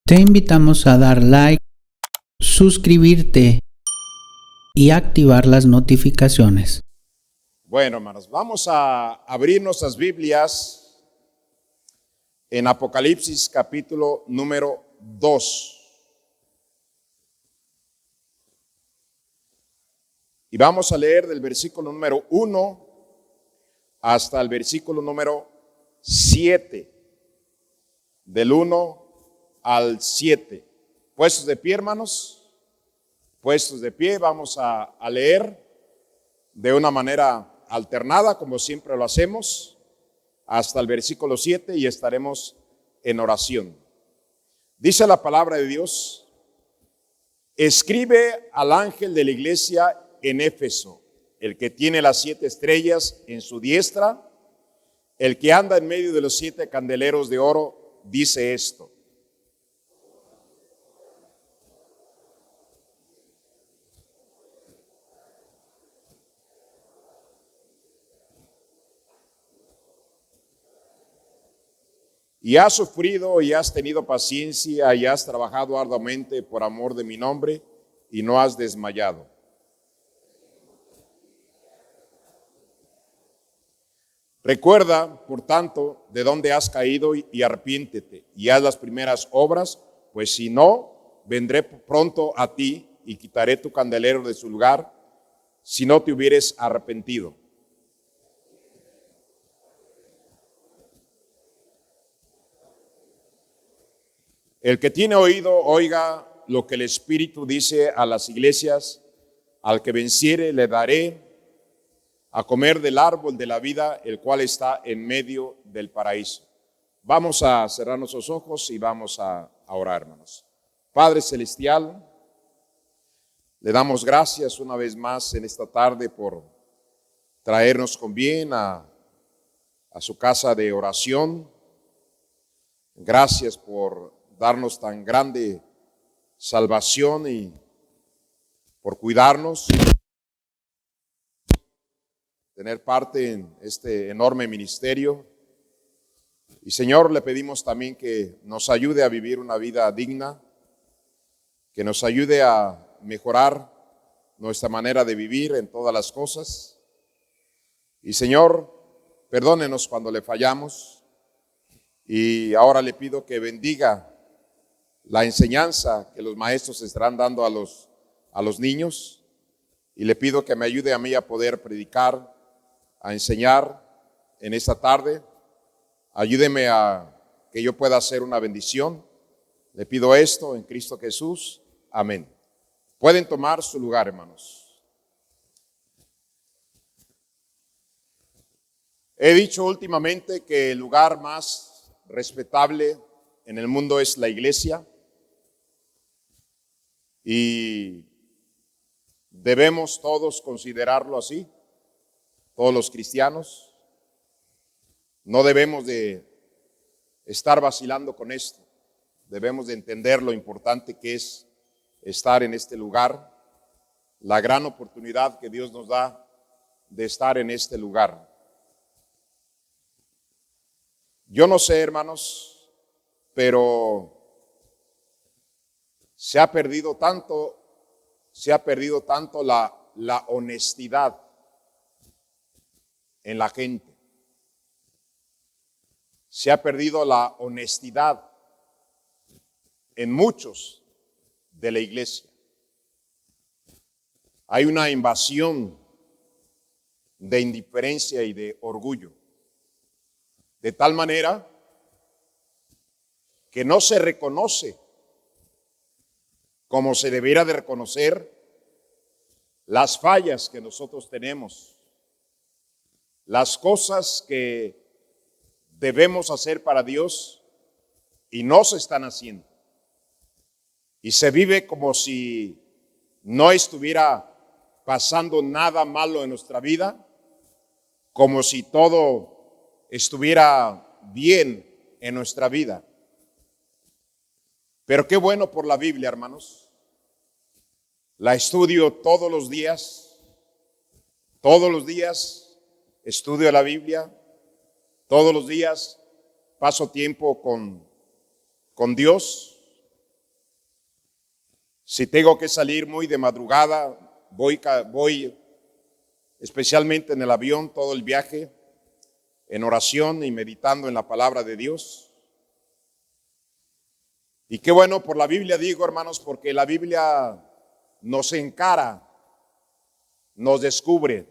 Te invitamos a dar like, suscribirte y activar las notificaciones. Bueno, hermanos, vamos a abrir nuestras Biblias en Apocalipsis capítulo número 2. Y vamos a leer del versículo número 1 hasta el versículo número 7. Del 1 al 7. Puestos de pie, hermanos. Puestos de pie, vamos a leer de una manera alternada, como siempre lo hacemos, hasta el versículo 7 y estaremos en oración. Dice la palabra de Dios: escribe al ángel de la iglesia en Éfeso, el que tiene las 7 estrellas en su diestra, el que anda en medio de los 7 candeleros de oro, dice esto: y has sufrido y has tenido paciencia y has trabajado arduamente por amor de mi nombre y no has desmayado. Recuerda, por tanto, de dónde has caído y arrepiéntete y haz las primeras obras, pues si no, vendré pronto a ti y quitaré tu candelero de su lugar si no te hubieres arrepentido. El que tiene oído, oiga lo que el Espíritu dice a las iglesias. Al que venciere le daré a comer del árbol de la vida, el cual está en medio del paraíso. Vamos a cerrar nuestros ojos y vamos a orar, hermanos. Padre celestial, le damos gracias una vez más en esta tarde por traernos con bien a su casa de oración. Gracias por darnos tan grande salvación y por cuidarnos, tener parte en este enorme ministerio. Y Señor, le pedimos también que nos ayude a vivir una vida digna, que nos ayude a mejorar nuestra manera de vivir en todas las cosas. Y Señor, perdónenos cuando le fallamos. Y ahora le pido que bendiga la enseñanza que los maestros estarán dando a los niños, y le pido que me ayude a mí a poder predicar, a enseñar en esta tarde. Ayúdeme a que yo pueda hacer una bendición. Le pido esto en Cristo Jesús. Amén. Pueden tomar su lugar, hermanos. He dicho últimamente que el lugar más respetable en el mundo es la iglesia. Y debemos todos considerarlo así, todos los cristianos. No debemos de estar vacilando con esto. Debemos de entender lo importante que es estar en este lugar, la gran oportunidad que Dios nos da de estar en este lugar. Yo no sé, hermanos, pero se ha perdido tanto la honestidad en la gente. Se ha perdido la honestidad en muchos de la iglesia. Hay una invasión de indiferencia y de orgullo, de tal manera que no se reconoce como se debiera de reconocer las fallas que nosotros tenemos, las cosas que debemos hacer para Dios y no se están haciendo. Y se vive como si no estuviera pasando nada malo en nuestra vida, como si todo estuviera bien en nuestra vida. Pero qué bueno por la Biblia, hermanos. La estudio todos los días estudio la Biblia, todos los días paso tiempo con Dios, Si tengo que salir muy de madrugada, voy especialmente en el avión todo el viaje, en oración y meditando en la palabra de Dios. Y qué bueno por la Biblia, digo, hermanos, porque la Biblia nos encara, nos descubre,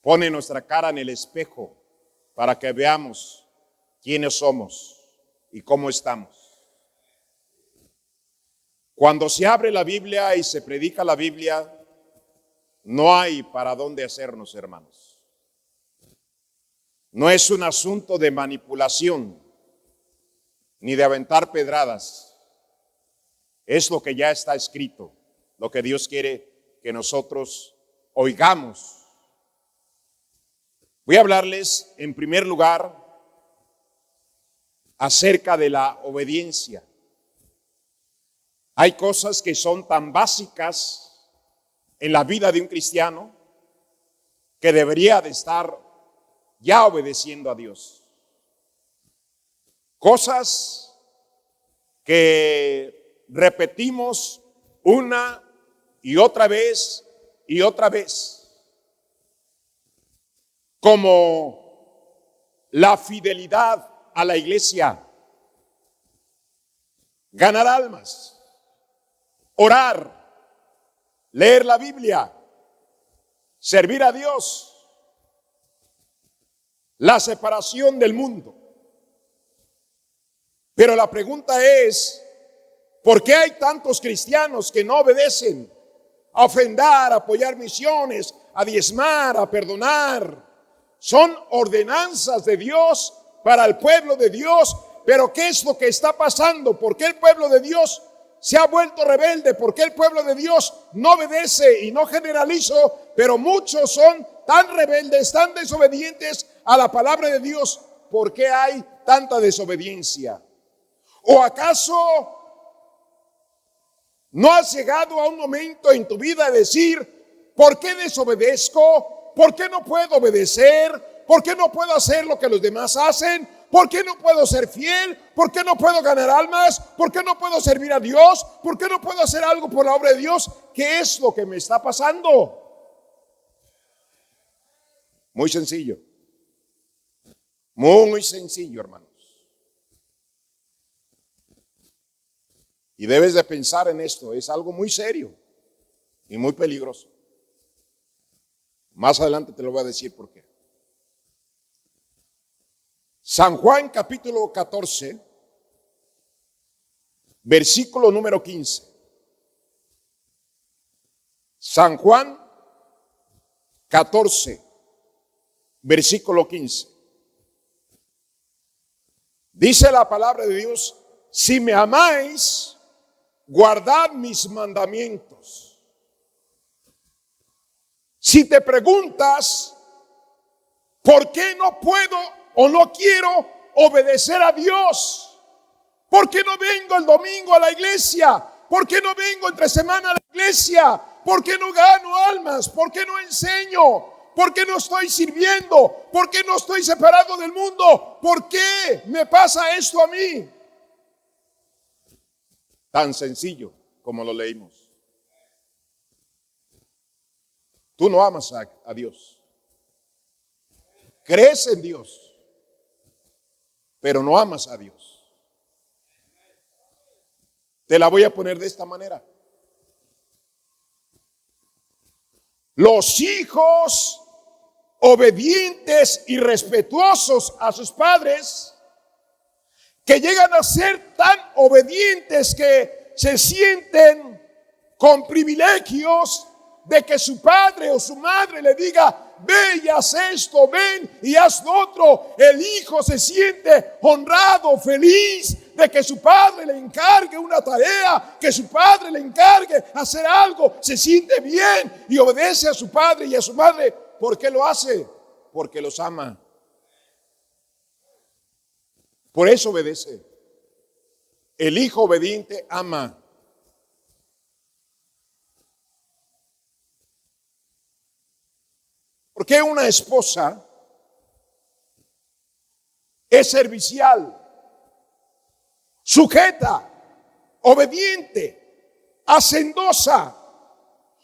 pone nuestra cara en el espejo para que veamos quiénes somos y cómo estamos. Cuando se abre la Biblia y se predica la Biblia, no hay para dónde hacernos, hermanos. No es un asunto de manipulación ni de aventar pedradas. Es lo que ya está escrito, lo que Dios quiere que nosotros oigamos. Voy a hablarles en primer lugar acerca de la obediencia. Hay cosas que son tan básicas en la vida de un cristiano que debería de estar ya obedeciendo a Dios. Cosas que repetimos una y otra vez y otra vez, como la fidelidad a la iglesia, ganar almas, orar, leer la Biblia, servir a Dios, la separación del mundo. Pero la pregunta es, ¿por qué hay tantos cristianos que no obedecen a ofrendar, a apoyar misiones, a diezmar, a perdonar? Son ordenanzas de Dios para el pueblo de Dios, pero ¿qué es lo que está pasando? ¿Por qué el pueblo de Dios se ha vuelto rebelde? ¿Por qué el pueblo de Dios no obedece? Y no generalizo, pero muchos son tan rebeldes, tan desobedientes a la palabra de Dios. ¿Por qué hay tanta desobediencia? ¿O acaso no has llegado a un momento en tu vida de decir, ¿por qué desobedezco? ¿Por qué no puedo obedecer? ¿Por qué no puedo hacer lo que los demás hacen? ¿Por qué no puedo ser fiel? ¿Por qué no puedo ganar almas? ¿Por qué no puedo servir a Dios? ¿Por qué no puedo hacer algo por la obra de Dios? ¿Qué es lo que me está pasando? Muy sencillo. Muy sencillo, hermanos. Y debes de pensar en esto. Es algo muy serio y muy peligroso. Más adelante te lo voy a decir por qué. San Juan capítulo 14, versículo número 15. San Juan 14, versículo 15. Dice la palabra de Dios, si me amáis, guardad mis mandamientos. Si te preguntas, ¿por qué no puedo o no quiero obedecer a Dios? ¿Por qué no vengo el domingo a la iglesia? ¿Por qué no vengo entre semana a la iglesia? ¿Por qué no gano almas? ¿Por qué no enseño? ¿Por qué no estoy sirviendo? ¿Por qué no estoy separado del mundo? ¿Por qué me pasa esto a mí? Tan sencillo como lo leímos. Tú no amas a Dios. Crees en Dios, pero no amas a Dios. Te la voy a poner de esta manera. Los hijos obedientes y respetuosos a sus padres, que llegan a ser tan obedientes que se sienten con privilegios de que su padre o su madre le diga, ve y haz esto, ven y haz lo otro. El hijo se siente honrado, feliz de que su padre le encargue una tarea, que su padre le encargue hacer algo. Se siente bien y obedece a su padre y a su madre. ¿Por qué lo hace? Porque los ama. Por eso obedece. El hijo obediente ama. ¿Por qué una esposa es servicial, sujeta, obediente, hacendosa,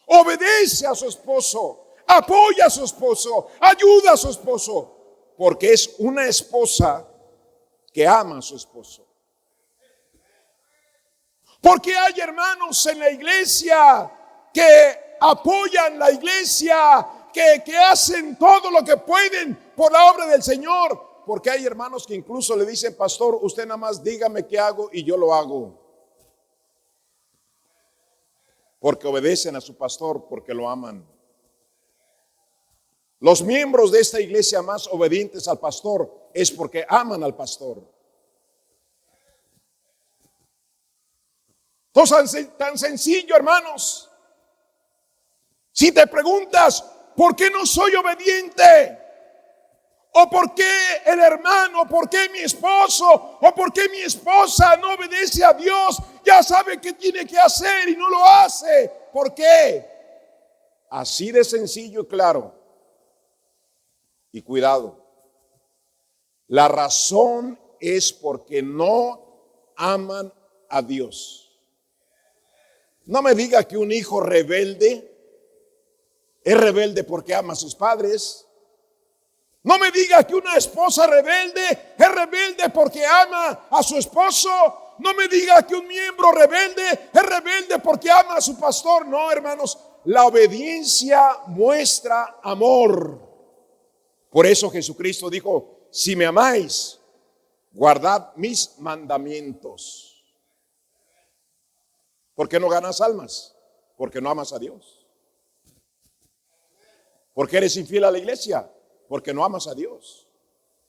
obedece a su esposo, apoya a su esposo, ayuda a su esposo, porque es una esposa que ama a su esposo. Porque hay hermanos en la iglesia que apoyan la iglesia, que hacen todo lo que pueden por la obra del Señor. Porque hay hermanos que incluso le dicen: pastor, usted nada más dígame qué hago y yo lo hago. Porque obedecen a su pastor, porque lo aman. Los miembros de esta iglesia más obedientes al pastor es porque aman al pastor. Entonces, tan sencillo, hermanos. Si te preguntas, ¿por qué no soy obediente? ¿O por qué el hermano? ¿Por qué mi esposo? ¿O por qué mi esposa no obedece a Dios? Ya sabe qué tiene que hacer y no lo hace. ¿Por qué? Así de sencillo y claro. Y cuidado. La razón es porque no aman a Dios. No me diga que un hijo rebelde es rebelde porque ama a sus padres. No me diga que una esposa rebelde es rebelde porque ama a su esposo. No me diga que un miembro rebelde es rebelde porque ama a su pastor. No, hermanos, la obediencia muestra amor. Por eso Jesucristo dijo: si me amáis, guardad mis mandamientos. ¿Por qué no ganas almas? Porque no amas a Dios. ¿Por qué eres infiel a la iglesia? Porque no amas a Dios.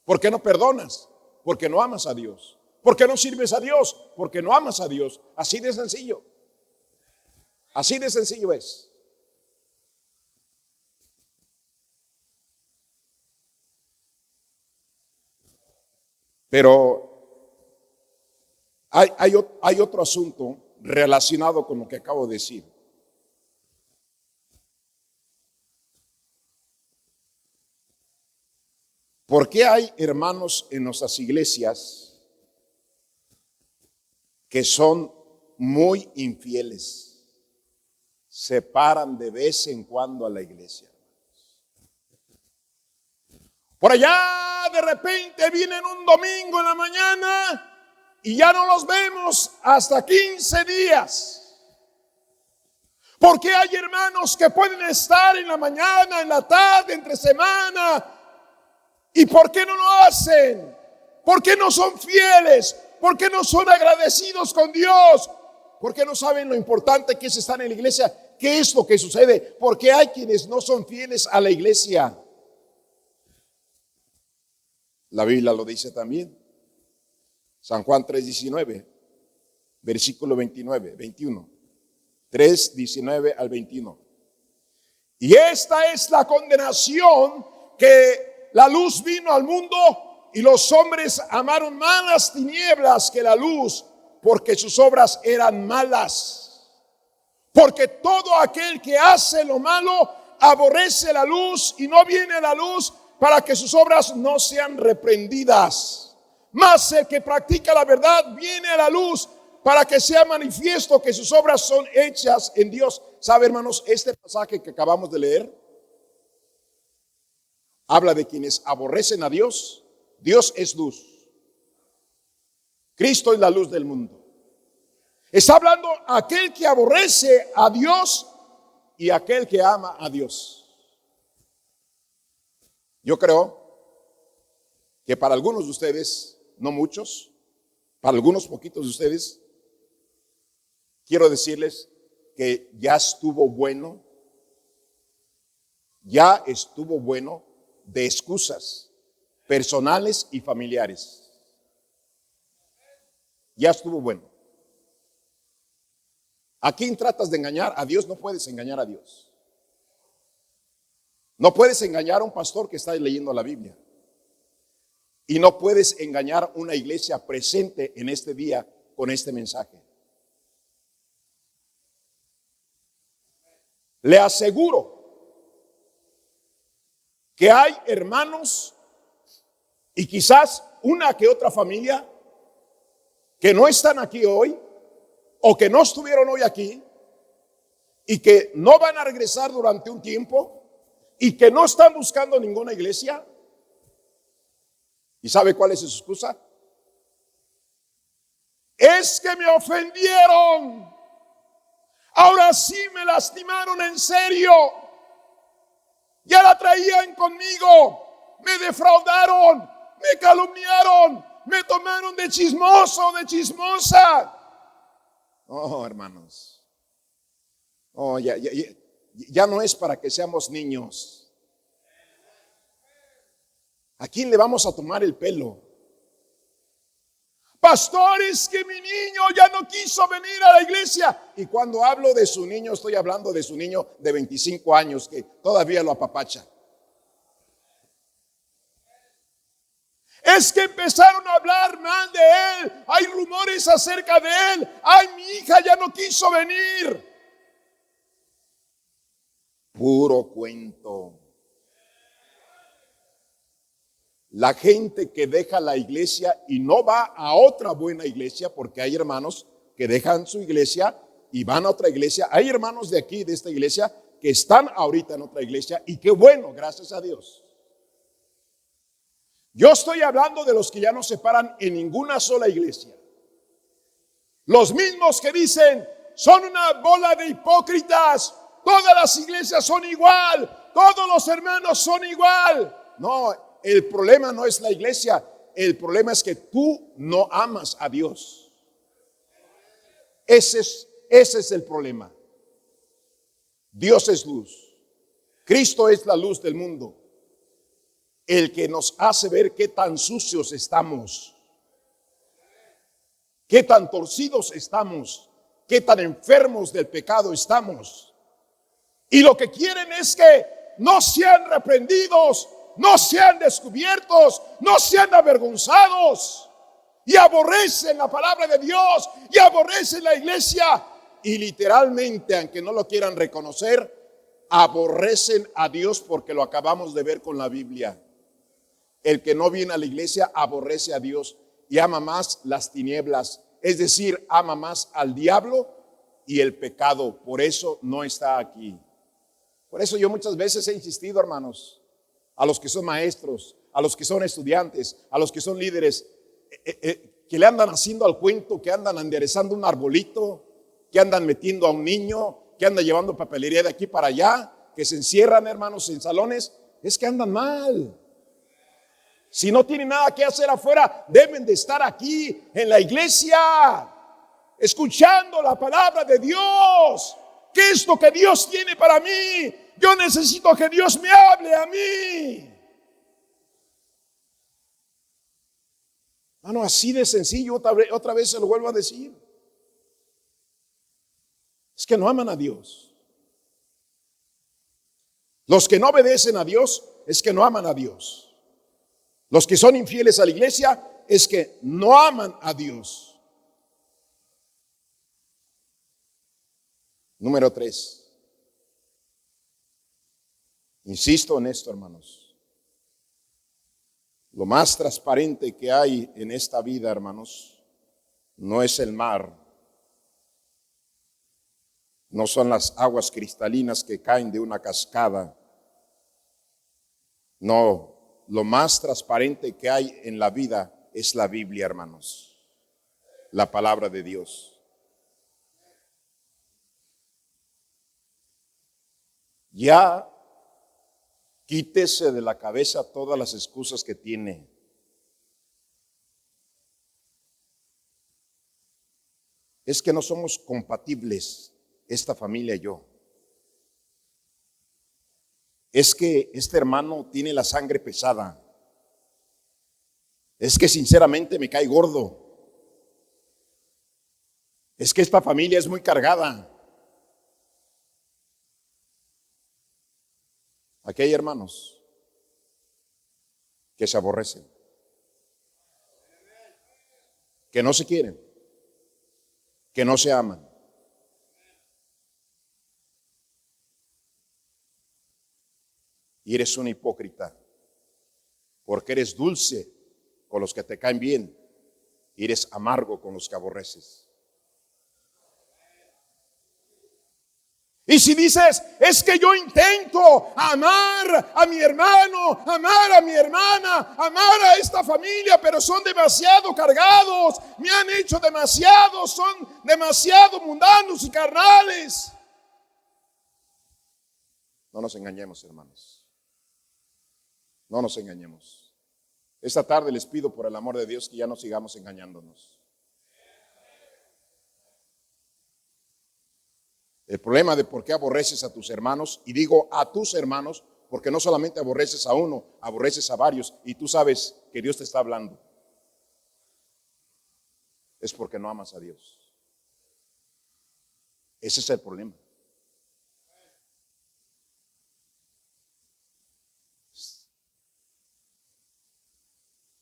¿Por qué no perdonas? Porque no amas a Dios. ¿Por qué no sirves a Dios? Porque no amas a Dios. Así de sencillo. Así de sencillo es. Pero hay otro asunto relacionado con lo que acabo de decir. ¿Por qué hay hermanos en nuestras iglesias que son muy infieles? Se paran de vez en cuando a la iglesia. Por allá de repente vienen un domingo en la mañana y ya no los vemos hasta 15 días. Porque hay hermanos que pueden estar en la mañana, en la tarde, entre semana. ¿Y por qué no lo hacen? ¿Por qué no son fieles? ¿Por qué no son agradecidos con Dios? ¿Por qué no saben lo importante que es estar en la iglesia? ¿Qué es lo que sucede? Porque hay quienes no son fieles a la iglesia. La Biblia lo dice también. San Juan 3:19, versículo 21. 3:19 al 21. Y esta es la condenación, que la luz vino al mundo y los hombres amaron más las tinieblas que la luz, porque sus obras eran malas. Porque todo aquel que hace lo malo aborrece la luz y no viene a la luz para que sus obras no sean reprendidas. Mas el que practica la verdad viene a la luz para que sea manifiesto que sus obras son hechas en Dios. ¿Sabe, hermanos? Este pasaje que acabamos de leer habla de quienes aborrecen a Dios. Dios es luz. Cristo es la luz del mundo. Está hablando aquel que aborrece a Dios y aquel que ama a Dios. Yo creo que para algunos de ustedes, no muchos, para algunos poquitos de ustedes, quiero decirles que ya estuvo bueno de excusas personales y familiares. Ya estuvo bueno. ¿A quién tratas de engañar? A Dios no puedes engañar a Dios. No puedes engañar a un pastor que está leyendo la Biblia. Y no puedes engañar una iglesia presente en este día con este mensaje. Le aseguro que hay hermanos y quizás una que otra familia que no están aquí hoy o que no estuvieron hoy aquí y que no van a regresar durante un tiempo y que no están buscando ninguna iglesia. ¿Y sabe cuál es su excusa? Es que me ofendieron. Ahora sí me lastimaron en serio. Ya la traían conmigo. Me defraudaron. Me calumniaron. Me tomaron de chismoso, de chismosa. Oh, hermanos. Oh, ya no es para que seamos niños. ¿A quién le vamos a tomar el pelo? Pastor, es que mi niño ya no quiso venir a la iglesia. Y cuando hablo de su niño, estoy hablando de su niño de 25 años que todavía lo apapacha. Es que empezaron a hablar mal de él. Hay rumores acerca de él. Ay, mi hija ya no quiso venir. Puro cuento. La gente que deja la iglesia y no va a otra buena iglesia, porque hay hermanos que dejan su iglesia y van a otra iglesia. Hay hermanos de aquí, de esta iglesia, que están ahorita en otra iglesia y qué bueno, gracias a Dios. Yo estoy hablando de los que ya no se paran en ninguna sola iglesia. Los mismos que dicen, son una bola de hipócritas, todas las iglesias son igual, todos los hermanos son igual. No, el problema no es la iglesia, el problema es que tú no amas a Dios. Ese es el problema. Dios es luz. Cristo es la luz del mundo. El que nos hace ver qué tan sucios estamos, qué tan torcidos estamos, qué tan enfermos del pecado estamos. Y lo que quieren es que no sean reprendidos, no sean descubiertos, no sean avergonzados. Y aborrecen la palabra de Dios y aborrecen la iglesia. Y literalmente, aunque no lo quieran reconocer, aborrecen a Dios, porque lo acabamos de ver con la Biblia. El que no viene a la iglesia aborrece a Dios y ama más las tinieblas. Es decir, ama más al diablo y el pecado. Por eso no está aquí. Por eso yo muchas veces he insistido, hermanos, a los que son maestros, a los que son estudiantes, a los que son líderes, que le andan haciendo al cuento, que andan enderezando un arbolito, que andan metiendo a un niño, que andan llevando papelería de aquí para allá, que se encierran, hermanos, en salones. Es que andan mal. Si no tienen nada que hacer afuera, deben de estar aquí en la iglesia, escuchando la palabra de Dios. ¿Qué es lo que Dios tiene para mí? Yo necesito que Dios me hable a mí. Mano, así de sencillo, otra vez se lo vuelvo a decir. Es que no aman a Dios. Los que no obedecen a Dios es que no aman a Dios. Los que son infieles a la iglesia es que no aman a Dios. Número 3. Insisto en esto, hermanos. Lo más transparente que hay en esta vida, hermanos, no es el mar. No son las aguas cristalinas que caen de una cascada. No. Lo más transparente que hay en la vida es la Biblia, hermanos. La palabra de Dios. Ya quítese de la cabeza todas las excusas que tiene. Es que no somos compatibles, esta familia y yo. Es que este hermano tiene la sangre pesada. Es que sinceramente me cae gordo. Es que esta familia es muy cargada. Aquí hay hermanos que se aborrecen, que no se quieren, que no se aman. Y eres un hipócrita, porque eres dulce con los que te caen bien y eres amargo con los que aborreces. Y si dices, es que yo intento amar a mi hermano, amar a mi hermana, amar a esta familia, pero son demasiado cargados, me han hecho demasiado, son demasiado mundanos y carnales. No nos engañemos, hermanos. No nos engañemos. Esta tarde les pido por el amor de Dios que ya no sigamos engañándonos. El problema de por qué aborreces a tus hermanos, y digo a tus hermanos, porque no solamente aborreces a uno, aborreces a varios, y tú sabes que Dios te está hablando, es porque no amas a Dios. Ese es el problema.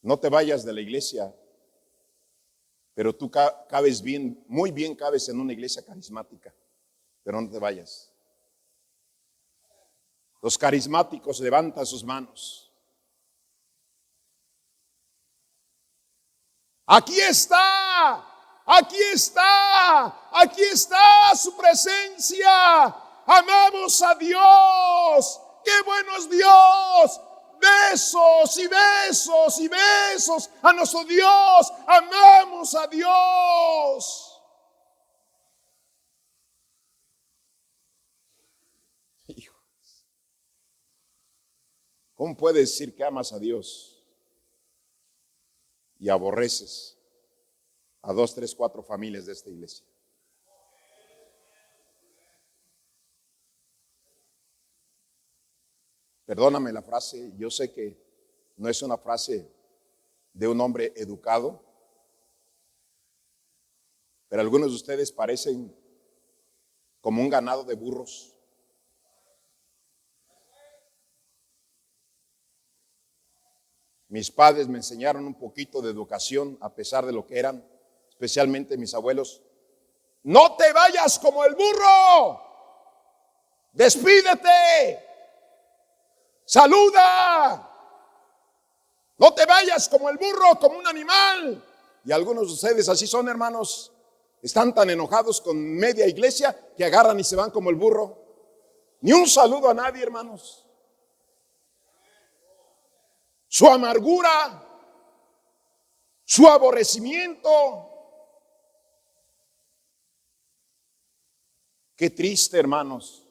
No te vayas de la iglesia, pero tú cabes bien, muy bien cabes en una iglesia carismática. Pero no te vayas. Los carismáticos levantan sus manos. Aquí está, aquí está, aquí está su presencia. Amamos a Dios. ¡Qué bueno es Dios! Besos y besos y besos a nuestro Dios. Amamos a Dios. ¿Cómo puedes decir que amas a Dios y aborreces a 2, 3, 4 familias de esta iglesia? Perdóname la frase, yo sé que no es una frase de un hombre educado, pero algunos de ustedes parecen como un ganado de burros. Mis padres me enseñaron un poquito de educación a pesar de lo que eran, especialmente mis abuelos. No te vayas como el burro, despídete, saluda, no te vayas como el burro, como un animal. Y algunos de ustedes así son, hermanos, están tan enojados con media iglesia que agarran y se van como el burro. Ni un saludo a nadie, hermanos. Su amargura, su aborrecimiento. Qué triste, hermanos,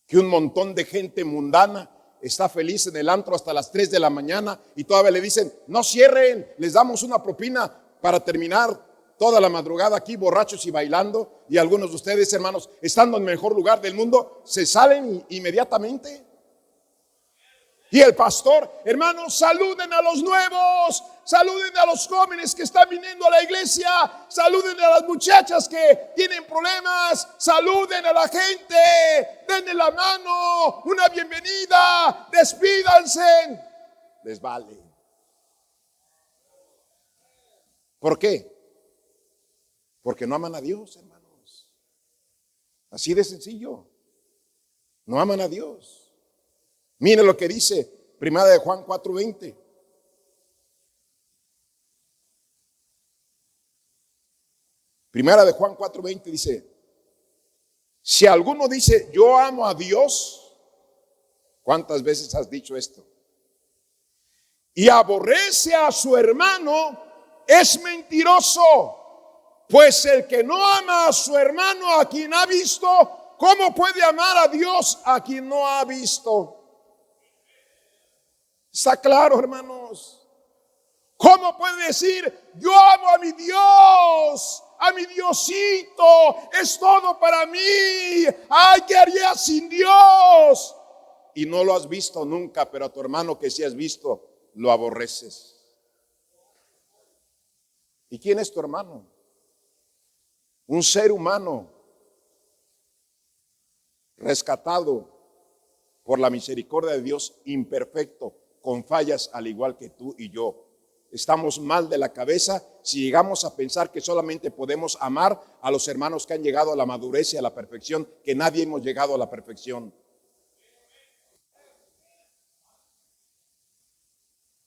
que un montón de gente mundana está feliz en el antro hasta las 3 de la mañana y todavía le dicen, no cierren, les damos una propina para terminar toda la madrugada aquí borrachos y bailando. Y algunos de ustedes, hermanos, estando en el mejor lugar del mundo, se salen inmediatamente. Y el pastor, hermanos, saluden a los nuevos, saluden a los jóvenes que están viniendo a la iglesia, saluden a las muchachas que tienen problemas, saluden a la gente, denle la mano, una bienvenida, despídanse. Les vale. ¿Por qué? Porque no aman a Dios, hermanos. Así de sencillo. No aman a Dios. Mire lo que dice Primera de Juan 4:20. Primera de Juan 4:20 dice, si alguno dice yo amo a Dios, ¿cuántas veces has dicho esto? Y aborrece a su hermano, es mentiroso, pues el que no ama a su hermano a quien ha visto, ¿cómo puede amar a Dios a quien no ha visto? Está claro, hermanos. ¿Cómo puede decir yo amo a mi Dios, a mi Diosito, es todo para mí? Ay, ¿qué haría sin Dios? Y no lo has visto nunca, pero a tu hermano que sí has visto, lo aborreces. ¿Y quién es tu hermano? Un ser humano rescatado por la misericordia de Dios, imperfecto, con fallas al igual que tú y yo. Estamos mal de la cabeza si llegamos a pensar que solamente podemos amar a los hermanos que han llegado a la madurez y a la perfección, que nadie hemos llegado a la perfección.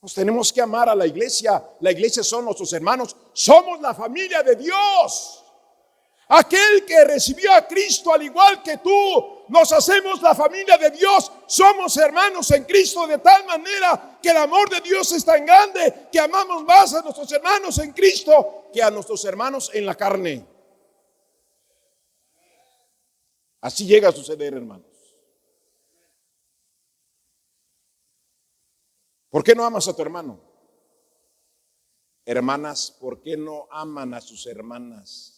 Nos tenemos que amar a la iglesia. La iglesia son nuestros hermanos. Somos la familia de Dios. Aquel que recibió a Cristo al igual que tú, nos hacemos la familia de Dios, somos hermanos en Cristo de tal manera que el amor de Dios es tan grande que amamos más a nuestros hermanos en Cristo que a nuestros hermanos en la carne. Así llega a suceder, hermanos. ¿Por qué no amas a tu hermano? Hermanas, ¿por qué no aman a sus hermanas?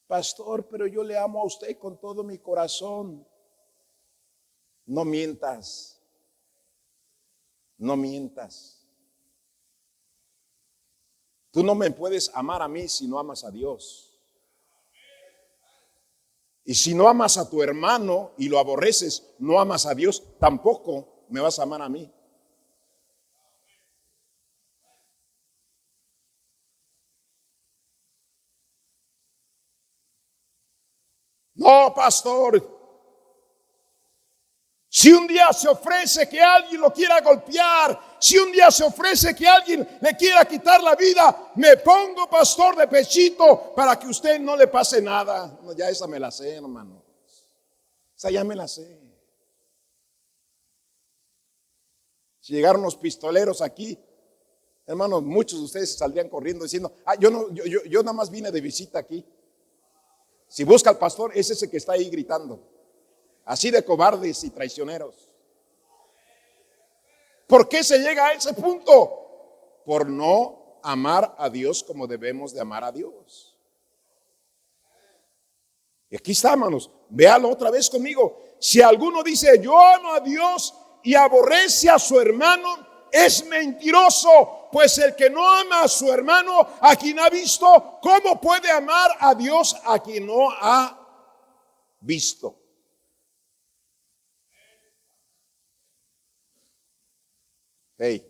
Pastor, pero yo le amo a usted con todo mi corazón. No mientas. No mientas. Tú no me puedes amar a mí si no amas a Dios. Y si no amas a tu hermano y lo aborreces, no amas a Dios, tampoco me vas a amar a mí. No, pastor. Si un día se ofrece que alguien lo quiera golpear, si un día se ofrece que alguien le quiera quitar la vida, me pongo, pastor, de pechito para que usted no le pase nada. No, ya esa me la sé, hermano. Esa ya me la sé. Si llegaron los pistoleros aquí, hermanos, muchos de ustedes saldrían corriendo diciendo, yo nada más vine de visita aquí. Si busca al pastor, es ese que está ahí gritando. Así de cobardes y traicioneros. ¿Por qué se llega a ese punto? Por no amar a Dios como debemos de amar a Dios. Y aquí está, hermanos. Véalo otra vez conmigo. Si alguno dice, yo amo a Dios y aborrece a su hermano, es mentiroso. Pues el que no ama a su hermano, a quien ha visto, ¿cómo puede amar a Dios a quien no ha visto? Hey.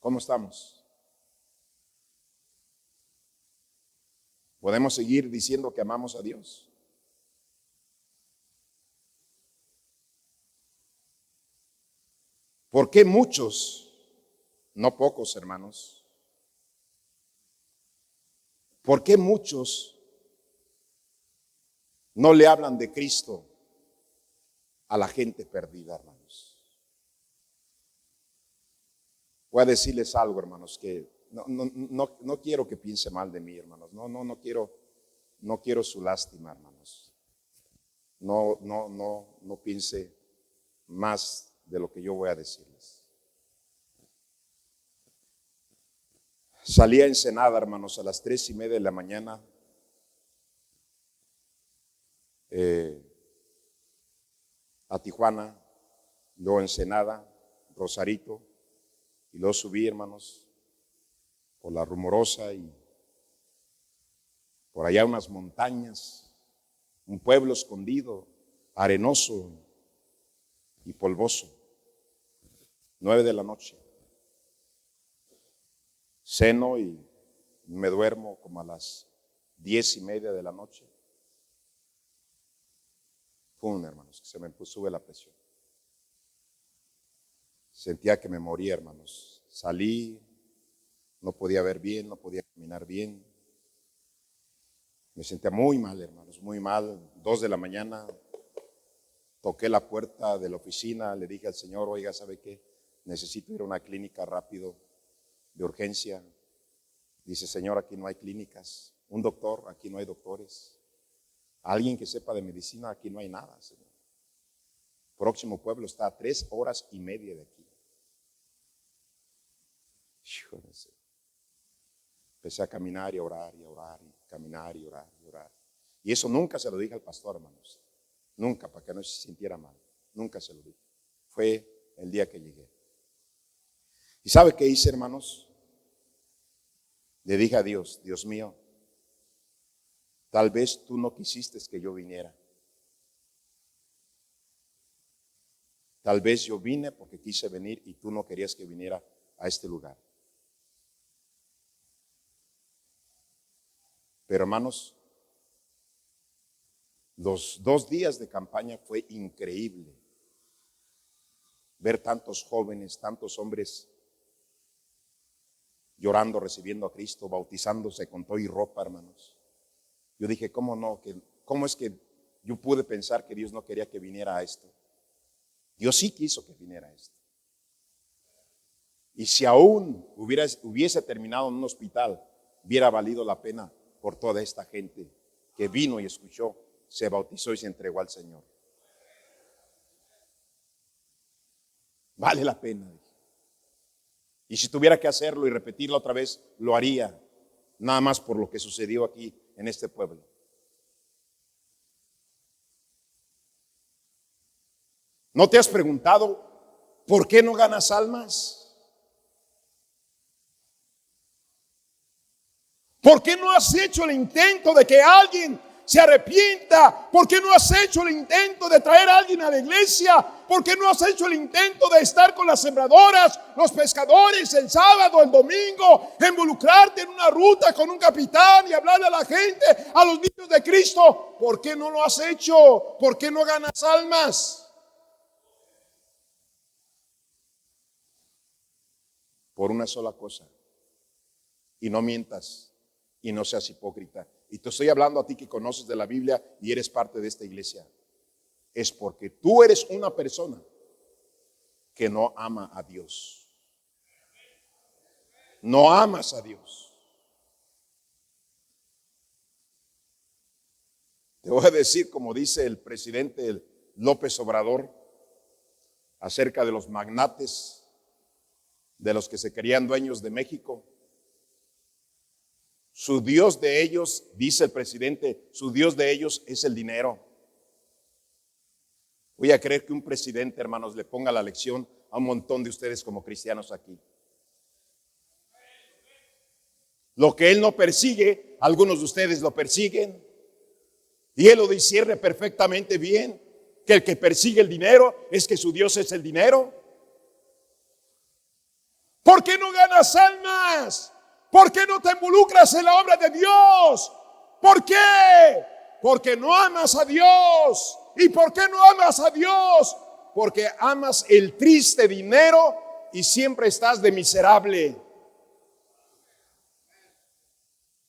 ¿Cómo estamos? ¿Podemos seguir diciendo que amamos a Dios? ¿Por qué muchos, no pocos, hermanos? ¿Por qué muchos no le hablan de Cristo a la gente perdida, hermanos? Voy a decirles algo, hermanos, que no quiero que piense mal de mí, hermanos. No quiero su lástima, hermanos. No piense más de lo que yo voy a decirles. Salí a Ensenada, hermanos, a las 3:30 de la mañana. A Tijuana, luego Ensenada, Rosarito, y luego subí, hermanos, por la Rumorosa y por allá unas montañas, un pueblo escondido, arenoso y polvoso. 9 de la noche. Ceno y me duermo como a las 10:30 de la noche. Pum, hermanos, que se me sube la presión. Sentía que me moría, hermanos. Salí, no podía ver bien, no podía caminar bien. Me sentía muy mal, hermanos, muy mal. 2 de la mañana, toqué la puerta de la oficina, le dije al Señor, oiga, ¿sabe qué? Necesito ir a una clínica rápido, de urgencia. Dice, Señor, aquí no hay clínicas. Un doctor, aquí no hay doctores. Alguien que sepa de medicina, aquí no hay nada, Señor. Próximo pueblo está a 3:30 de aquí. Empecé a caminar y a orar y a orar y caminar y orar y orar. Y eso nunca se lo dije al pastor, hermanos. Nunca, para que no se sintiera mal. Nunca se lo dije. Fue el día que llegué. ¿Y sabe qué hice, hermanos? Le dije a Dios, Dios mío, tal vez tú no quisiste que yo viniera. Tal vez yo vine porque quise venir y tú no querías que viniera a este lugar. Pero hermanos, los 2 días de campaña fue increíble. ver tantos jóvenes, tantos hombres llorando, recibiendo a Cristo, bautizándose con todo y ropa, hermanos. Yo dije, ¿cómo no? ¿Cómo es que yo pude pensar que Dios no quería que viniera a esto? Dios sí quiso que viniera a esto. Y si aún hubiese terminado en un hospital, hubiera valido la pena por toda esta gente que vino y escuchó, se bautizó y se entregó al Señor. Vale la pena. Y si tuviera que hacerlo y repetirlo otra vez, lo haría, nada más por lo que sucedió aquí en este pueblo. ¿No te has preguntado por qué no ganas almas? ¿Por qué no has hecho el intento de que alguien se arrepienta? ¿Por qué no has hecho el intento de traer a alguien a la iglesia? ¿Por qué no has hecho el intento de estar con las sembradoras, los pescadores, el sábado, el domingo, involucrarte en una ruta con un capitán y hablarle a la gente, a los niños de Cristo? ¿Por qué no lo has hecho? ¿Por qué no ganas almas? Por una sola cosa. Y no mientas. Y no seas hipócrita. Y te estoy hablando a ti que conoces de la Biblia y eres parte de esta iglesia. Es porque tú eres una persona que no ama a Dios. No amas a Dios. Te voy a decir, como dice el presidente López Obrador, acerca de los magnates, de los que se querían dueños de México. Su Dios de ellos, dice el presidente, su Dios de ellos es el dinero. Voy a creer que un presidente, hermanos, le ponga la lección a un montón de ustedes como cristianos aquí. Lo que él no persigue, algunos de ustedes lo persiguen. Y él lo discierne perfectamente bien, que el que persigue el dinero es que su Dios es el dinero. ¿Por qué no ganas almas? ¿Por qué no te involucras en la obra de Dios? ¿Por qué? Porque no amas a Dios. ¿Y por qué no amas a Dios? Porque amas el triste dinero y siempre estás de miserable.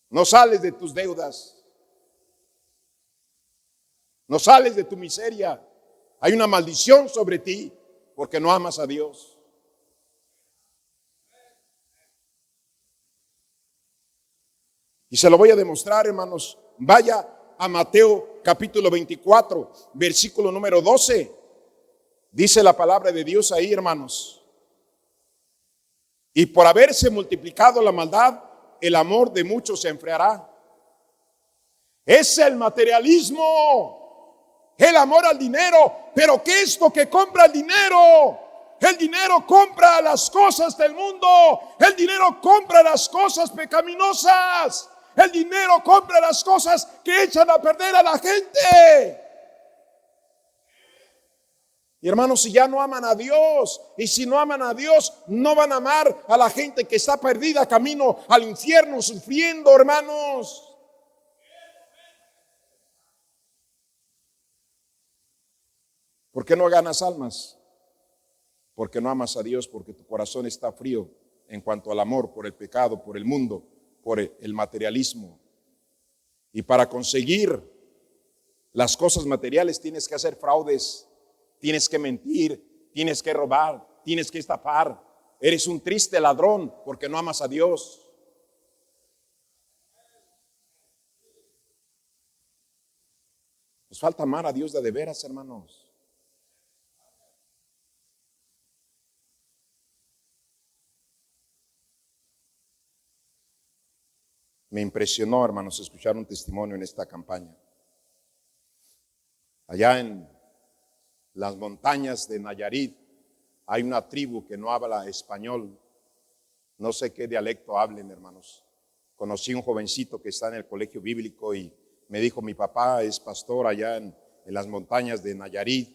No sales de tus deudas. No sales de tu miseria. Hay una maldición sobre ti porque no amas a Dios. Y se lo voy a demostrar, hermanos. Vaya a Mateo capítulo 24, versículo número 12. Dice la palabra de Dios ahí, hermanos. Y por haberse multiplicado la maldad, el amor de muchos se enfriará. Es el materialismo, el amor al dinero. Pero ¿qué es lo que compra el dinero? El dinero compra las cosas del mundo. El dinero compra las cosas pecaminosas. El dinero compra las cosas que echan a perder a la gente. Y hermanos, si ya no aman a Dios, y si no aman a Dios, no van a amar a la gente que está perdida camino al infierno, sufriendo, hermanos. ¿Por qué no ganas almas? Porque no amas a Dios, porque tu corazón está frío en cuanto al amor por el pecado, por el mundo, por el materialismo. Y para conseguir las cosas materiales tienes que hacer fraudes, tienes que mentir, tienes que robar, tienes que estafar. Eres un triste ladrón porque no amas a Dios. Nos falta amar a Dios de veras, hermanos. Me impresionó, hermanos, escuchar un testimonio en esta campaña. Allá en las montañas de Nayarit hay una tribu que no habla español. No sé qué dialecto hablen, hermanos. Conocí un jovencito que está en el colegio bíblico y me dijo, mi papá es pastor allá en las montañas de Nayarit,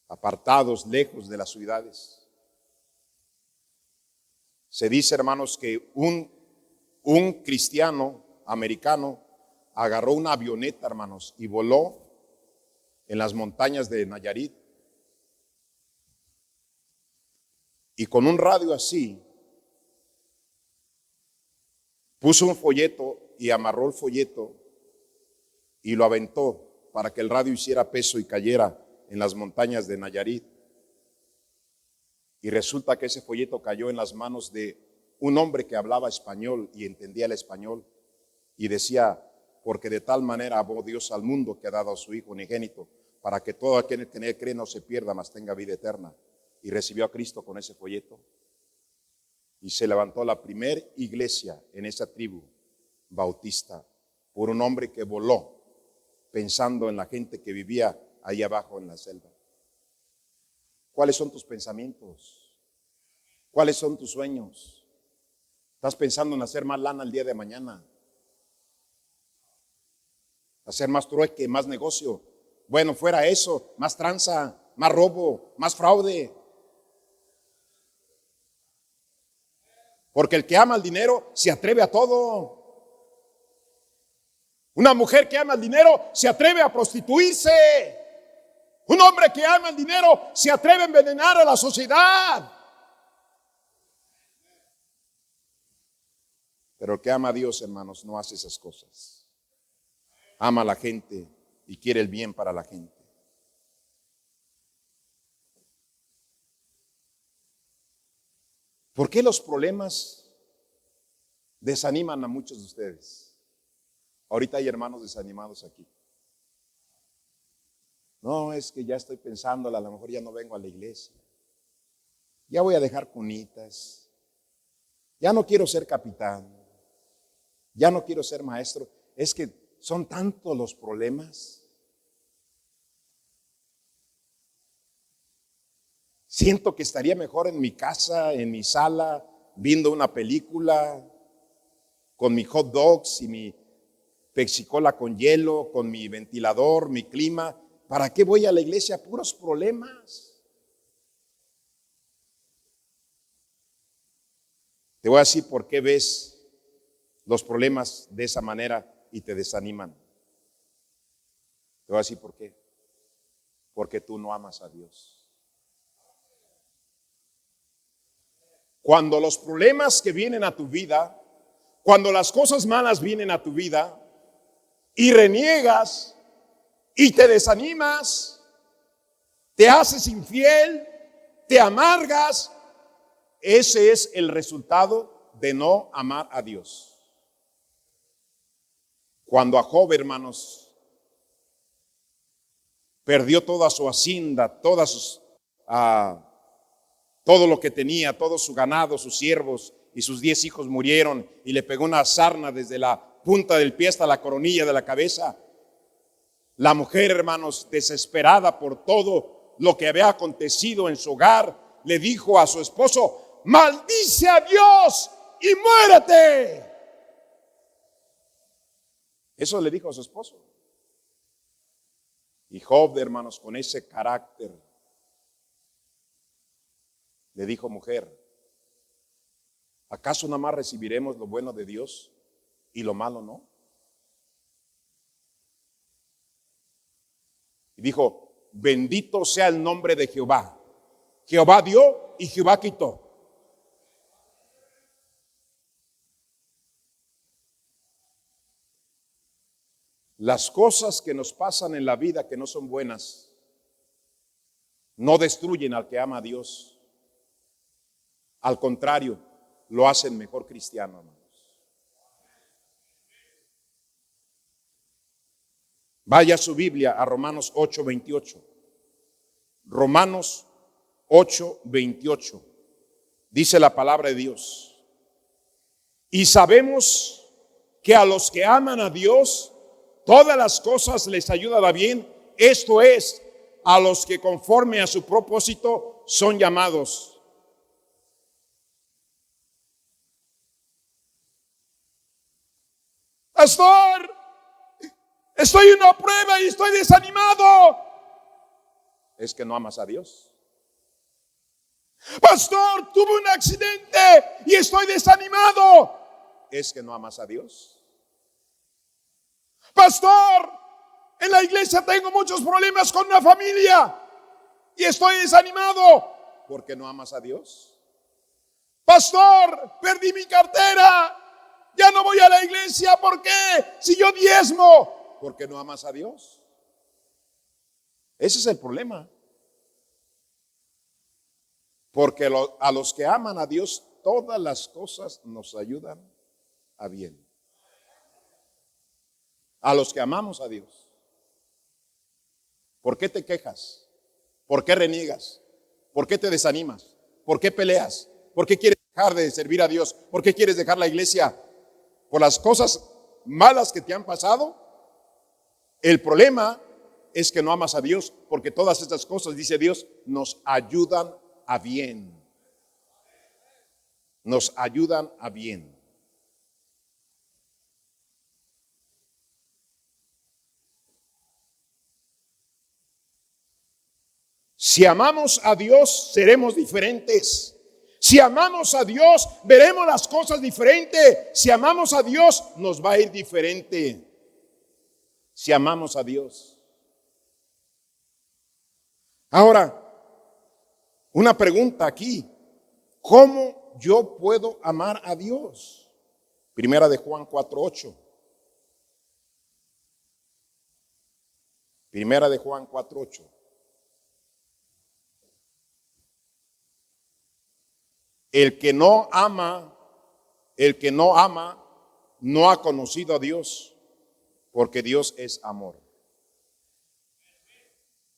apartados, lejos de las ciudades. Se dice, hermanos, que un cristiano americano agarró una avioneta, hermanos, y voló en las montañas de Nayarit. Y con un radio así, puso un folleto y amarró el folleto y lo aventó para que el radio hiciera peso y cayera en las montañas de Nayarit. Y resulta que ese folleto cayó en las manos de un hombre que hablaba español y entendía el español, y decía: porque de tal manera amó Dios al mundo que ha dado a su Hijo unigénito, para que todo aquel que en él cree no se pierda, mas tenga vida eterna. Y recibió a Cristo con ese folleto. Y se levantó la primera iglesia en esa tribu bautista por un hombre que voló pensando en la gente que vivía ahí abajo en la selva. ¿Cuáles son tus pensamientos? ¿Cuáles son tus sueños? ¿Estás pensando en hacer más lana el día de mañana? ¿Hacer más trueque, más negocio? Bueno, fuera eso, más tranza, más robo, más fraude. Porque el que ama el dinero se atreve a todo. Una mujer que ama el dinero se atreve a prostituirse. Un hombre que ama el dinero se atreve a envenenar a la sociedad. Pero el que ama a Dios, hermanos, no hace esas cosas. Ama a la gente y quiere el bien para la gente. ¿Por qué los problemas desaniman a muchos de ustedes? Ahorita hay hermanos desanimados aquí. No, es que ya estoy pensando, a lo mejor ya no vengo a la iglesia. Ya voy a dejar cunitas. Ya no quiero ser capitán. Ya no quiero ser maestro. Es que son tantos los problemas. Siento que estaría mejor en mi casa, en mi sala, viendo una película, con mi hot dogs y mi Pepsi-Cola con hielo, con mi ventilador, mi clima. ¿Para qué voy a la iglesia? Puros problemas. Te voy a decir por qué ves los problemas de esa manera y te desaniman. Te voy a decir por qué. Porque tú no amas a Dios. Cuando los problemas que vienen a tu vida, cuando las cosas malas vienen a tu vida y reniegas y te desanimas, te haces infiel, te amargas, ese es el resultado de no amar a Dios. Cuando a Job, hermanos, perdió toda su hacienda, todas sus todo lo que tenía, todo su ganado, sus siervos y sus 10 hijos murieron, y le pegó una sarna desde la punta del pie hasta la coronilla de la cabeza. La mujer, hermanos, desesperada por todo lo que había acontecido en su hogar, le dijo a su esposo: maldice a Dios y muérete. Eso le dijo a su esposo. Y Job, hermanos, con ese carácter, le dijo: mujer, ¿acaso nada más recibiremos lo bueno de Dios y lo malo no? Y dijo: bendito sea el nombre de Jehová. Jehová dio y Jehová quitó. Las cosas que nos pasan en la vida que no son buenas no destruyen al que ama a Dios. Al contrario, lo hacen mejor cristiano, hermanos. Vaya su Biblia a Romanos 8:28. Romanos 8:28. Dice la palabra de Dios: y sabemos que a los que aman a Dios, todas las cosas les ayudan a bien. Esto es, a los que conforme a su propósito son llamados. Pastor, estoy en una prueba y estoy desanimado. Es que no amas a Dios. Pastor, tuve un accidente y estoy desanimado. Es que no amas a Dios. Pastor, en la iglesia tengo muchos problemas con una familia y estoy desanimado. Porque no amas a Dios. Pastor, perdí mi cartera. Ya no voy a la iglesia. ¿Por qué? Si yo diezmo. Porque no amas a Dios. Ese es el problema. Porque a los que aman a Dios, todas las cosas nos ayudan a bien. A los que amamos a Dios. ¿Por qué te quejas? ¿Por qué reniegas? ¿Por qué te desanimas? ¿Por qué peleas? ¿Por qué quieres dejar de servir a Dios? ¿Por qué quieres dejar la iglesia? ¿Por las cosas malas que te han pasado? El problema es que no amas a Dios, porque todas estas cosas, dice Dios, nos ayudan a bien. Nos ayudan a bien. Si amamos a Dios, seremos diferentes. Si amamos a Dios, veremos las cosas diferentes. Si amamos a Dios, nos va a ir diferente. Si amamos a Dios. Ahora, una pregunta aquí. ¿Cómo yo puedo amar a Dios? Primera de Juan 4:8. Primera de Juan 4:8. El que no ama, no ha conocido a Dios, porque Dios es amor.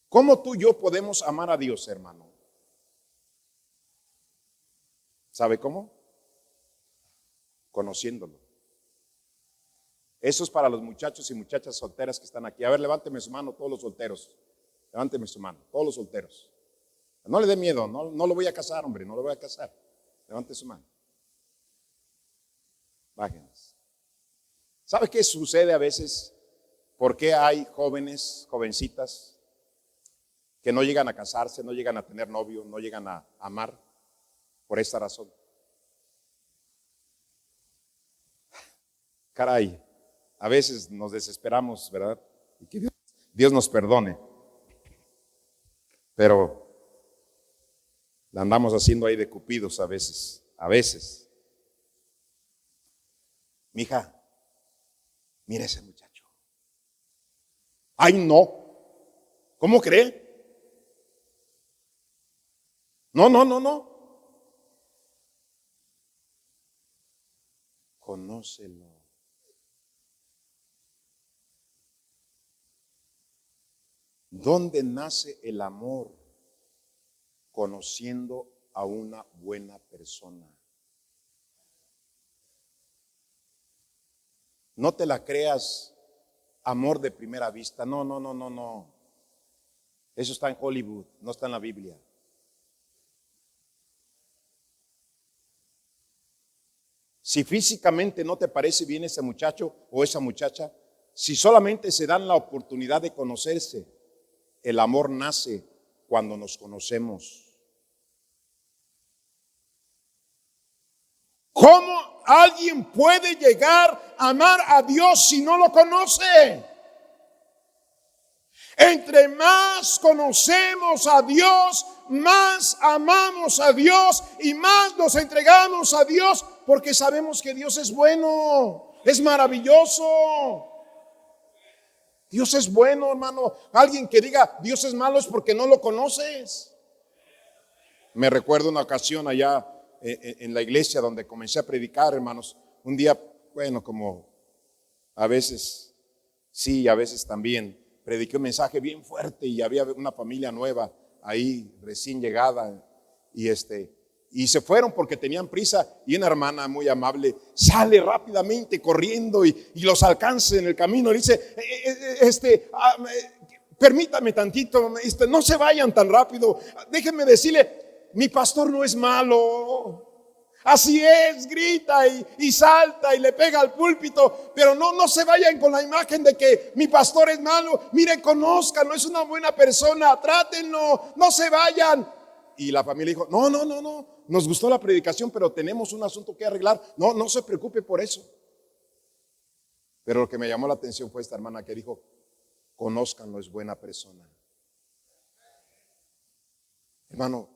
¿Cómo tú y yo podemos amar a Dios, hermano? ¿Sabe cómo? Conociéndolo. Eso es para los muchachos y muchachas solteras que están aquí. A ver, levánteme su mano todos los solteros. Levánteme su mano, todos los solteros. No le dé miedo, no lo voy a casar, hombre, no lo voy a casar. Levante su mano. Bájenlas. ¿Sabe qué sucede a veces? ¿Por qué hay jóvenes, jovencitas que no llegan a casarse, no llegan a tener novio, no llegan a amar? Por esta razón. Caray, a veces nos desesperamos, ¿verdad? Y que Dios nos perdone. Pero la andamos haciendo ahí de cupidos a veces. A veces. Mija, mira ese muchacho. Ay, no. ¿Cómo cree? No. Conócelo. ¿Dónde nace el amor? Conociendo a una buena persona. No te la creas amor de primera vista. No. Eso está en Hollywood, no está en la Biblia. Si físicamente no te parece bien ese muchacho o esa muchacha, si solamente se dan la oportunidad de conocerse, el amor nace cuando nos conocemos. ¿Cómo alguien puede llegar a amar a Dios si no lo conoce? Entre más conocemos a Dios, más amamos a Dios y más nos entregamos a Dios, porque sabemos que Dios es bueno, es maravilloso. Dios es bueno, hermano. Alguien que diga Dios es malo es porque no lo conoces. Me recuerdo una ocasión allá en la iglesia donde comencé a predicar, hermanos. Un día, bueno, como a veces sí, a veces también, prediqué un mensaje bien fuerte y había una familia nueva ahí, recién llegada, y se fueron porque tenían prisa, y una hermana muy amable sale rápidamente corriendo y los alcanza en el camino y dice, permítame tantito, no se vayan tan rápido, déjenme decirle, mi pastor no es malo. Así es, grita y salta y le pega al púlpito, pero no se vayan con la imagen de que mi pastor es malo. Miren, conózcanlo, es una buena persona, trátenlo, no se vayan. Y la familia dijo, no, nos gustó la predicación, pero tenemos un asunto que arreglar. No se preocupe por eso. Pero lo que me llamó la atención fue esta hermana que dijo, conózcanlo, es buena persona. Hermano,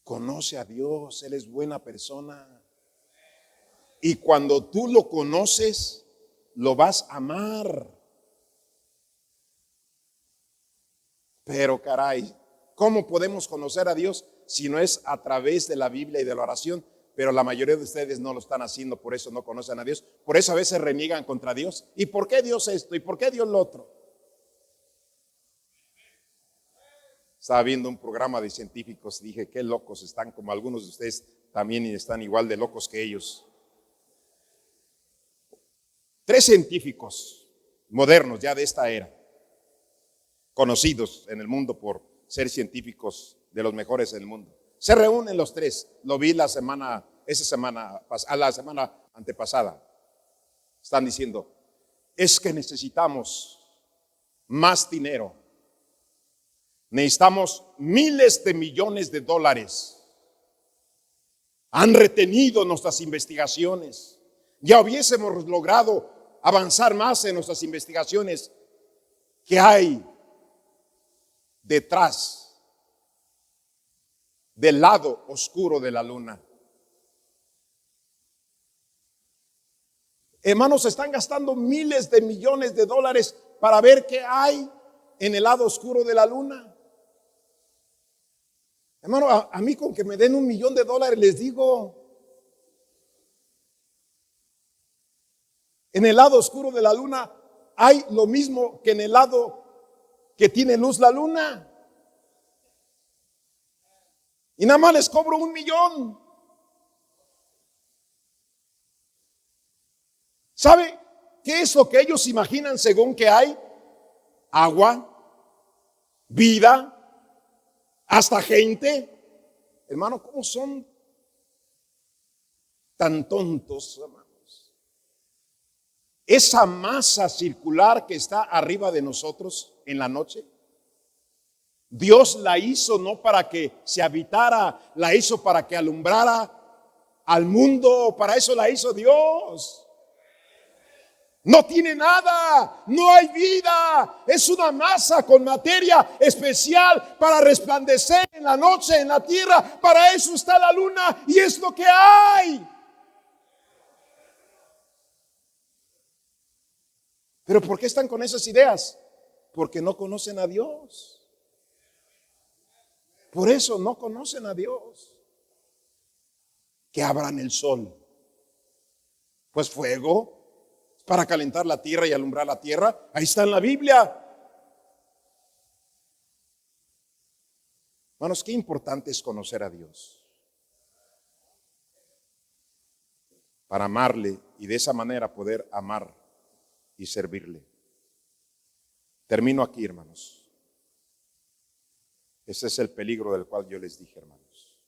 Conoce a Dios, Él es buena persona. Y cuando tú lo conoces, lo vas a amar. Pero caray, ¿cómo podemos conocer a Dios si no es a través de la Biblia y de la oración? Pero la mayoría de ustedes no lo están haciendo, por eso no conocen a Dios. Por eso a veces reniegan contra Dios. ¿Y por qué Dios esto? ¿Y por qué Dios lo otro? Estaba viendo un programa de científicos y dije, qué locos están, como algunos de ustedes también están igual de locos que ellos. 3 científicos modernos ya de esta era, conocidos en el mundo por ser científicos de los mejores en el mundo. Se reúnen los 3, lo vi la semana antepasada. Están diciendo, es que necesitamos más dinero. Necesitamos miles de millones de dólares. Han retenido nuestras investigaciones. Ya hubiésemos logrado avanzar más en nuestras investigaciones. ¿Qué hay detrás del lado oscuro de la luna? Hermanos, están gastando miles de millones de dólares para ver qué hay en el lado oscuro de la luna. Hermano, a mí con que me den $1 millón les digo, en el lado oscuro de la luna hay lo mismo que en el lado que tiene luz la luna. Y nada más les cobro $1 millón. ¿Sabe qué es lo que ellos imaginan según que hay? Agua, vida, hasta gente. Hermano, ¿cómo son tan tontos, hermanos? Esa masa circular que está arriba de nosotros en la noche, Dios la hizo no para que se habitara, la hizo para que alumbrara al mundo. Para eso la hizo Dios. No tiene nada, no hay vida, es una masa con materia especial para resplandecer en la noche, en la tierra. Para eso está la luna y es lo que hay. Pero ¿por qué están con esas ideas? Porque no conocen a Dios. Por eso no conocen a Dios. Que abran el sol. Pues fuego para calentar la tierra y alumbrar la tierra. Ahí está en la Biblia. Hermanos, qué importante es conocer a Dios. Para amarle y de esa manera poder amar y servirle. Termino aquí, hermanos. Ese es el peligro del cual yo les dije, hermanos.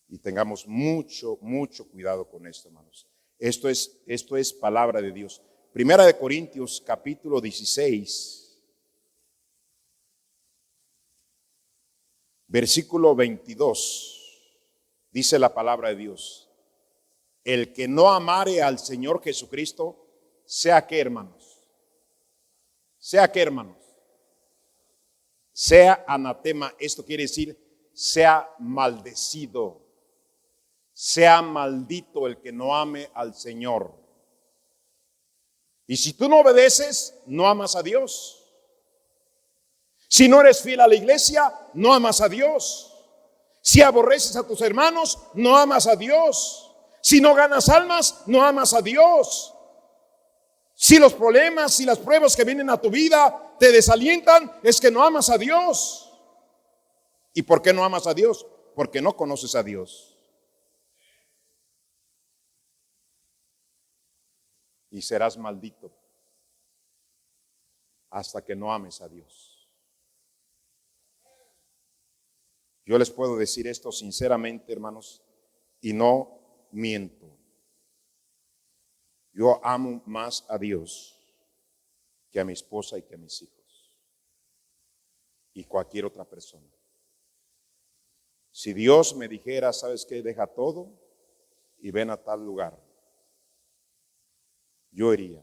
Y tengamos mucho, mucho cuidado con esto, hermanos. Esto es palabra de Dios. Primera de Corintios, capítulo 16, versículo 22. Dice la palabra de Dios: el que no amare al Señor Jesucristo, sea que, hermanos, sea anatema. Esto quiere decir, sea maldecido. Sea maldito el que no ame al Señor. Y si tú no obedeces, no amas a Dios. Si no eres fiel a la iglesia, no amas a Dios. Si aborreces a tus hermanos, no amas a Dios. Si no ganas almas, no amas a Dios. Si los problemas y las pruebas que vienen a tu vida te desalientan, es que no amas a Dios. ¿Y por qué no amas a Dios? Porque no conoces a Dios. Y serás maldito hasta que no ames a Dios. Yo les puedo decir esto sinceramente, hermanos, y no miento. Yo amo más a Dios que a mi esposa y que a mis hijos y cualquier otra persona. Si Dios me dijera, ¿sabes qué? Deja todo y ven a tal lugar, yo iría.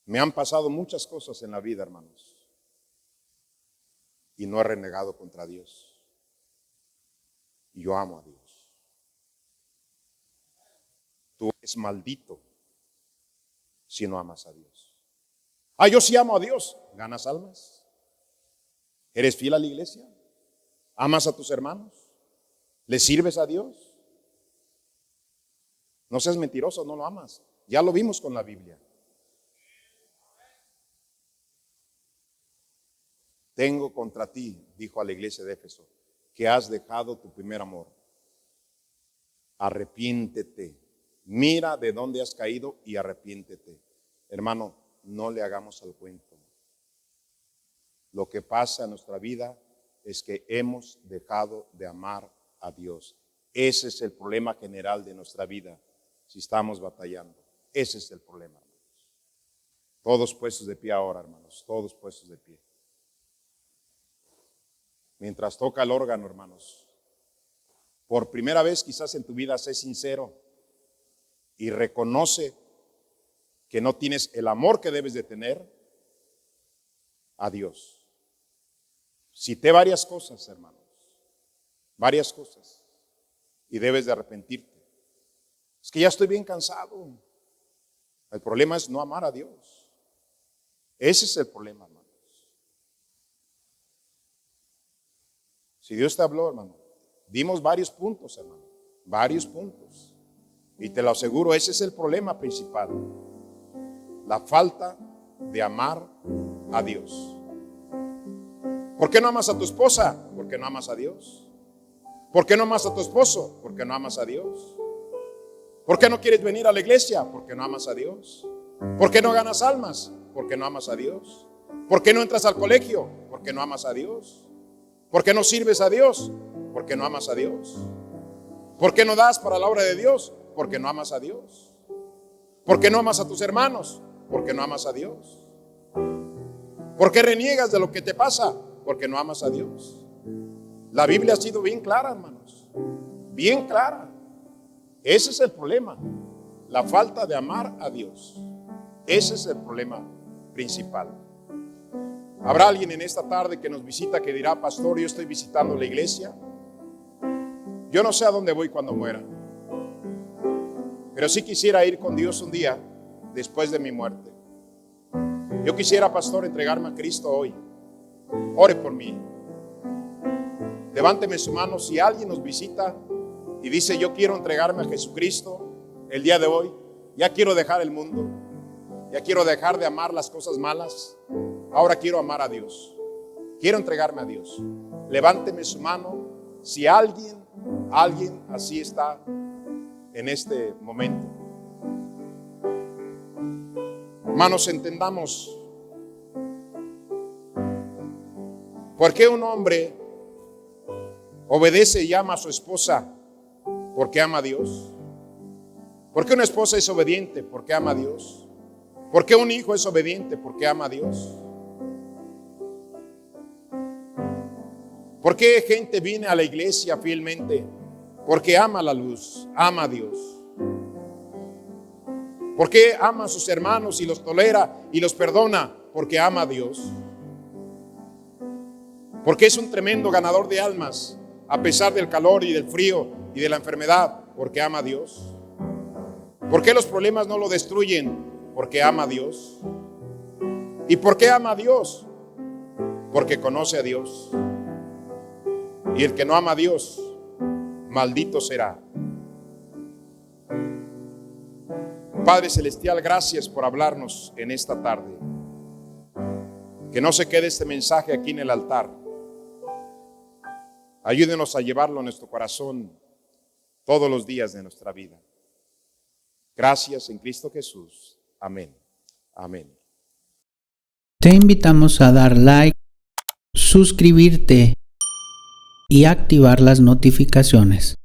Me han pasado muchas cosas en la vida, hermanos. y no he renegado contra Dios. Y yo amo a Dios. Tú eres maldito si no amas a Dios. Yo sí amo a Dios. ¿Ganas almas? ¿Eres fiel a la iglesia? ¿Amas a tus hermanos? ¿Le sirves a Dios? No seas mentiroso, no lo amas. Ya lo vimos con la Biblia. Tengo contra ti, dijo a la iglesia de Éfeso, que has dejado tu primer amor. Arrepiéntete. Mira de dónde has caído y arrepiéntete. Hermano, no le hagamos al cuento. Lo que pasa en nuestra vida es que hemos dejado de amar a Dios. Ese es el problema general de nuestra vida, si estamos batallando. Ese es el problema, hermanos. Todos puestos de pie ahora, hermanos, todos puestos de pie. Mientras toca el órgano, hermanos, por primera vez quizás en tu vida sé sincero y reconoce que no tienes el amor que debes de tener a Dios. Cité varias cosas, hermanos, varias cosas, y debes de arrepentirte. Es que ya estoy bien cansado. El problema es no amar a Dios. Ese es el problema, hermanos. Si Dios te habló, hermano, dimos varios puntos, hermano, varios puntos. Y te lo aseguro, ese es el problema principal. La falta de amar a Dios. ¿Por qué no amas a tu esposa? Porque no amas a Dios. ¿Por qué no amas a tu esposo? Porque no amas a Dios. ¿Por qué no quieres venir a la iglesia? Porque no amas a Dios. ¿Por qué no ganas almas? Porque no amas a Dios. ¿Por qué no entras al colegio? Porque no amas a Dios. ¿Por qué no sirves a Dios? Porque no amas a Dios. ¿Por qué no das para la obra de Dios? Porque no amas a Dios. ¿Por qué no amas a tus hermanos? Porque no amas a Dios. ¿Por qué reniegas de lo que te pasa? Porque no amas a Dios. La Biblia ha sido bien clara, hermanos. Bien clara. Ese es el problema. La falta de amar a Dios. Ese es el problema principal. Habrá alguien en esta tarde que nos visita que dirá: pastor, yo estoy visitando la iglesia. Yo no sé a dónde voy cuando muera, pero sí quisiera ir con Dios un día después de mi muerte. Yo quisiera, pastor, entregarme a Cristo hoy. Ore por mí. Levánteme su mano si alguien nos visita y dice: yo quiero entregarme a Jesucristo el día de hoy. Ya quiero dejar el mundo. Ya quiero dejar de amar las cosas malas. Ahora quiero amar a Dios. Quiero entregarme a Dios. Levánteme su mano si alguien así está en este momento. Hermanos, entendamos por qué un hombre obedece y ama a su esposa. Porque ama a Dios. ¿Por qué una esposa es obediente? Porque ama a Dios. ¿Por qué un hijo es obediente? Porque ama a Dios. ¿Por qué gente viene a la iglesia fielmente? Porque ama la luz, ama a Dios. ¿Por qué ama a sus hermanos y los tolera y los perdona? Porque ama a Dios. Porque es un tremendo ganador de almas a pesar del calor y del frío y de la enfermedad. Porque ama a Dios. ¿Por qué los problemas no lo destruyen? Porque ama a Dios. ¿Y por qué ama a Dios? Porque conoce a Dios. Y el que no ama a Dios, maldito será. Padre Celestial, gracias por hablarnos en esta tarde. Que no se quede este mensaje aquí en el altar. Ayúdenos a llevarlo a nuestro corazón todos los días de nuestra vida. Gracias en Cristo Jesús. Amén. Amén. Te invitamos a dar like, suscribirte y activar las notificaciones.